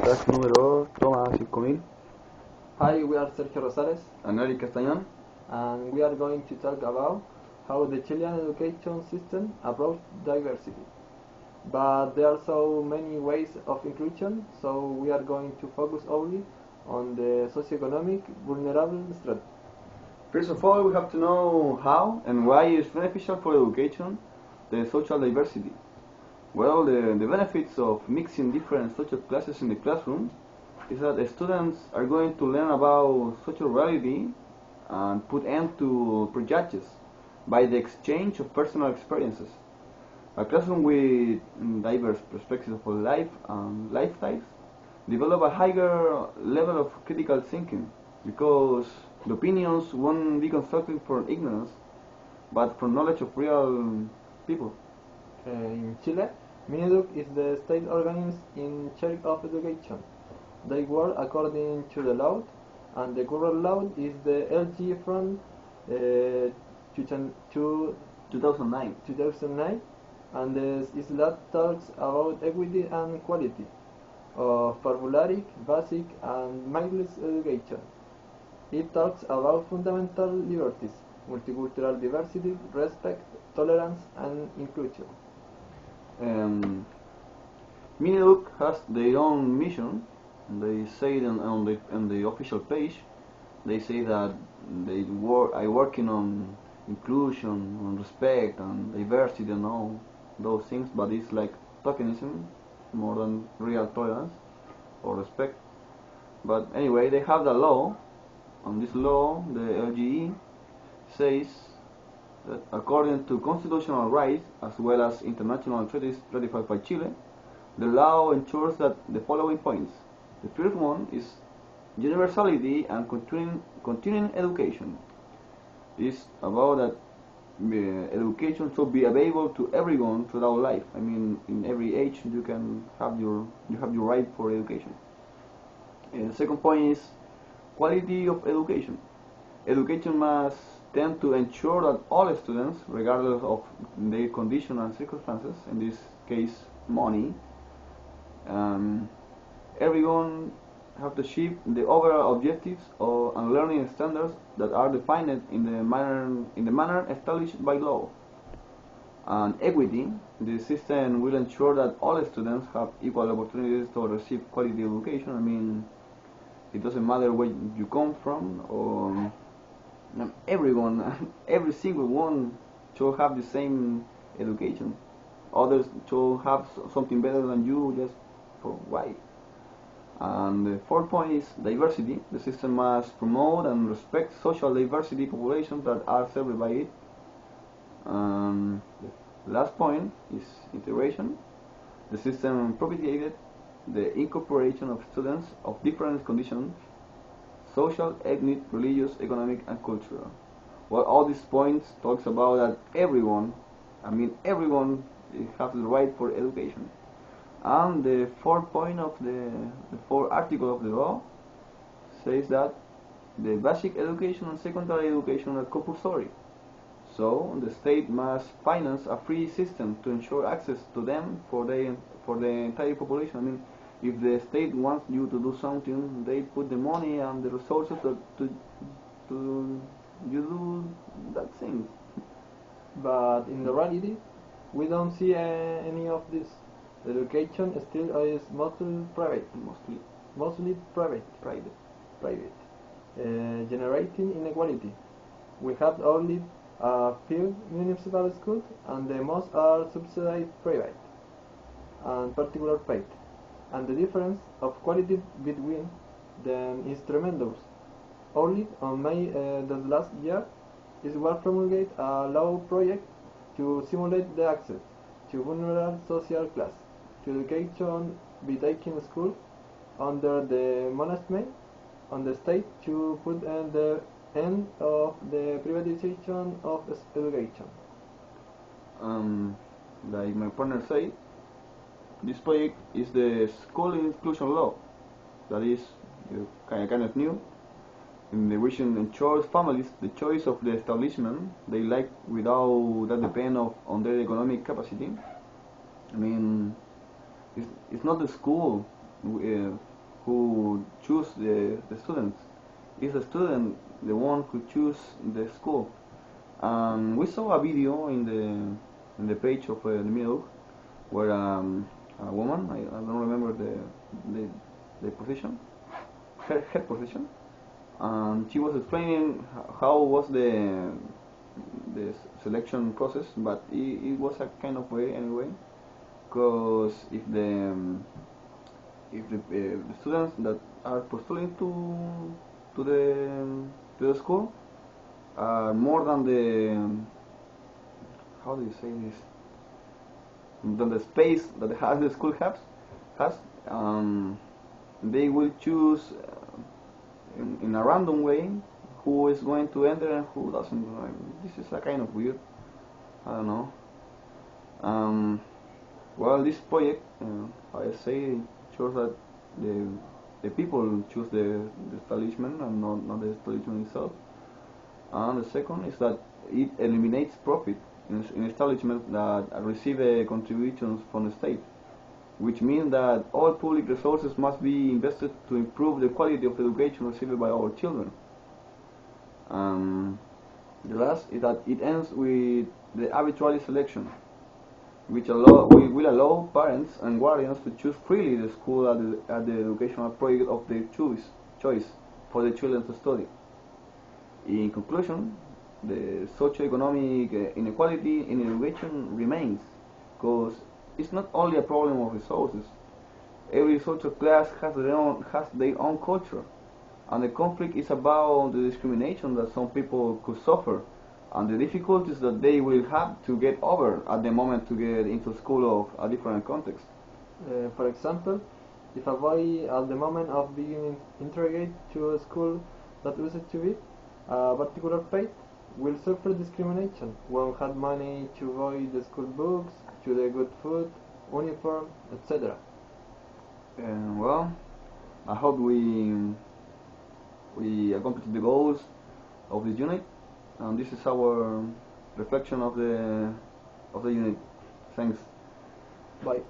Podcast número 5000. Hi, we are Sergio Rosales, And Erick Castañon. and we are going to talk about how the Chilean education system approaches diversity. But there are so many ways of inclusion, so we are going to focus only on the socioeconomic vulnerable strata. First of all, we have to know how and why it's beneficial for education, the social diversity. Well, the benefits of mixing different social classes in the classroom is that the students are going to learn about social reality and put end to prejudices by the exchange of personal experiences. A classroom with diverse perspectives of life and lifestyles develop a higher level of critical thinking because the opinions won't be constructed from ignorance but from knowledge of real people. In Chile, Mineduc is the state organism in charge of education. They work according to the law, and the current law is the LG from 2009, and this is that talks about equity and equality of parvularic, basic, and middle education. It talks about fundamental liberties, multicultural diversity, respect, tolerance, and inclusion. Mineduc has their own mission. They say it on the official page. They say that they are working on inclusion, on respect, and diversity, and all those things. But it's like tokenism more than real tolerance or respect. But anyway, they have the law. On this law, the LGE says that according to constitutional rights as well as international treaties ratified by Chile, the law ensures that the following points. The first one is universality and continuing education. It's about that education should be available to everyone throughout life. I mean, in every age you have your right for education. And the second point is quality of education. Education must tend to ensure that all students, regardless of their condition and circumstances, in this case money, everyone have to achieve the overall objectives and learning standards that are defined in the manner established by law. And equity, the system will ensure that all students have equal opportunities to receive quality education. I mean, it doesn't matter where you come from, or everyone, every single one should have the same education. Others should have something better than you just for why. And the fourth point is diversity. The system must promote and respect social diversity populations that are served by it. And the last point is integration. The system propagated the incorporation of students of different conditions, social, ethnic, religious, economic, and cultural. Well, all these points talks about that everyone has the right for education. And the fourth point of the fourth article of the law says that the basic education and secondary education are compulsory. So the state must finance a free system to ensure access to them for the entire population. I mean, if the state wants you to do something, they put the money and the resources to you do that thing. But in the reality, we don't see any of this. Education still is mostly private, generating inequality. We have only a few municipal schools, and the most are subsidized private and particular paid. And the difference of quality between them is tremendous. Only on May the last year is well promulgated a law project to simulate the access to vulnerable social class to education be taken school under the management on the state to put an the end of the privatization of education. Like my partner said, this project is the school inclusion law. That is kind of new. In the region ensures families the choice of the establishment they like without that depend on their economic capacity. I mean, it's not the school who choose the students. It's the student the one who choose the school. And we saw a video in the page of the middle where a woman, I don't remember the position, her position, and she was explaining how was the selection process, but it was a kind of way anyway, because if the students that are postulating to the school are more than the, how do you say this, than the space that the school has, they will choose in a random way who is going to enter and who doesn't. This is a kind of weird. I don't know. Well, this project, I say, shows that the people choose the establishment and not the establishment itself. And the second is that it eliminates profit in establishments that receive contributions from the state, which means that all public resources must be invested to improve the quality of education received by our children. The last is that it ends with the arbitrary selection, which will allow parents and guardians to choose freely the school at the educational project of their choice for the children to study. In conclusion, the socio-economic inequality in education remains, because it's not only a problem of resources. Every social class has their own culture, and the conflict is about the discrimination that some people could suffer and the difficulties that they will have to get over at the moment to get into school of a different context. For example, if a boy at the moment of being integrated to a school that used to be a particular faith will suffer discrimination, won't have money to buy the school books, to the good food, uniform, etc. Well, I hope we accomplished the goals of this unit, and this is our reflection of the unit. Thanks. Bye.